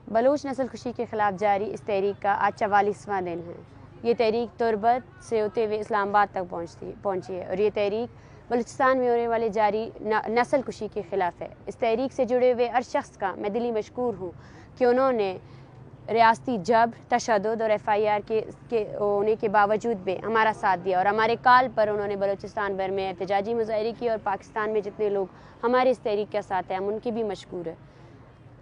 बलूच नस्ल खुशी के ख़िलाफ़ जारी इस तहरीक का आज 44वां दिन है। ये तहरीक तुर्बत से होते हुए इस्लामाबाद तक पहुँची है और ये तहरीक बलूचिस्तान में होने वाले जारी नस्ल खुशी के ख़िलाफ़ है। इस तहरीक से जुड़े हुए हर शख्स का मैं दिली मशकूर हूँ कि उन्होंने रियासती जबर, तशद्दुद और FIR के होने के बावजूद भी हमारा साथ दिया और हमारे काल पर उन्होंने बलूचिस्तान भर में एहतजाजी मुजाहरे की और पाकिस्तान में जितने लोग हमारे इस तहरीक के साथ हैं हम उनकी भी मशकूर है।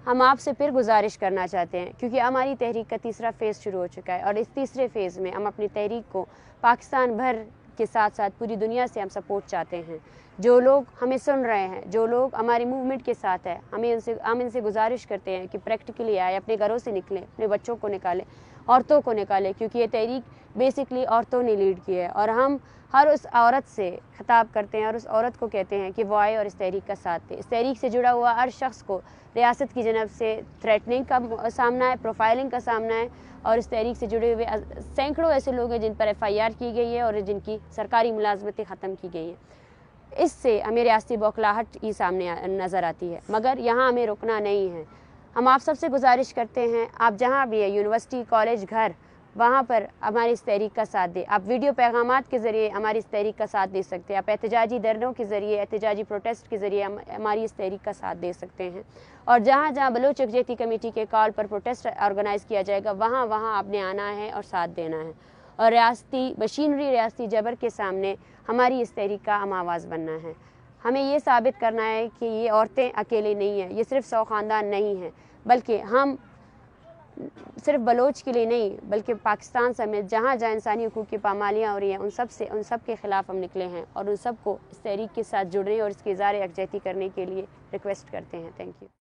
हम आपसे फिर गुजारिश करना चाहते हैं क्योंकि हमारी तहरीक का तीसरा फ़ेज़ शुरू हो चुका है और इस तीसरे फ़ेज़ में हम अपनी तहरीक को पाकिस्तान भर के साथ साथ पूरी दुनिया से हम सपोर्ट चाहते हैं। जो लोग हमें सुन रहे हैं, जो लोग हमारी मूवमेंट के साथ हैं, हम इनसे गुजारिश करते हैं कि प्रैक्टिकली आए, अपने घरों से निकलें, अपने बच्चों को निकालें, औरतों को निकालें, क्योंकि ये तहरीक बेसिकली औरतों ने लीड की है और हम हर उस औरत से खिताब करते हैं और उस औरत को कहते हैं कि वो आए और इस तहरीक का साथ दे। इस तहरीक से जुड़ा हुआ हर शख्स को रियासत की जनब से थ्रेटनिंग का सामना है, प्रोफाइलिंग का सामना है और इस तहरीक से जुड़े हुए सैकड़ों ऐसे लोग हैं जिन पर FIR की गई है और जिनकी सरकारी मुलाजमतें ख़त्म की गई हैं। इससे हमें रियासती बौखलाहट ही सामने नज़र आती है, मगर यहाँ हमें रुकना नहीं है। हम आप सबसे गुजारिश करते हैं, आप जहाँ भी है, यूनिवर्सिटी, कॉलेज, घर, वहाँ पर हमारी इस तहरीक का साथ दें। आप वीडियो पैगामात के ज़रिए हमारी इस तहरीक का साथ दे सकते हैं। आप एहतजाजी धरनों के ज़रिए, एहतजाजी प्रोटेस्ट के ज़रिए हमारी इस तहरीक का साथ दे सकते हैं और जहाँ जहाँ बलूच यकजहती कमेटी के कॉल पर प्रोटेस्ट ऑर्गेनाइज़ किया जाएगा वहाँ वहाँ आपने आना है और साथ देना है और रियासती मशीनरी, रियासती जबर के सामने हमारी इस तहरीक का हम आवाज़ बनना है। हमें ये साबित करना है कि ये औरतें अकेले नहीं हैं, ये सिर्फ 100 ख़ानदान नहीं हैं, बल्कि हम सिर्फ बलोच के लिए नहीं बल्कि पाकिस्तान समेत जहाँ जहाँ इंसानी हकूक़ की पामालियाँ हो रही हैं उन सब के ख़िलाफ़ हम निकले हैं और उन सब को इस तहरीक के साथ जुड़ने और इसके इज़हार यकजहती करने के लिए रिक्वेस्ट करते हैं। Thank you.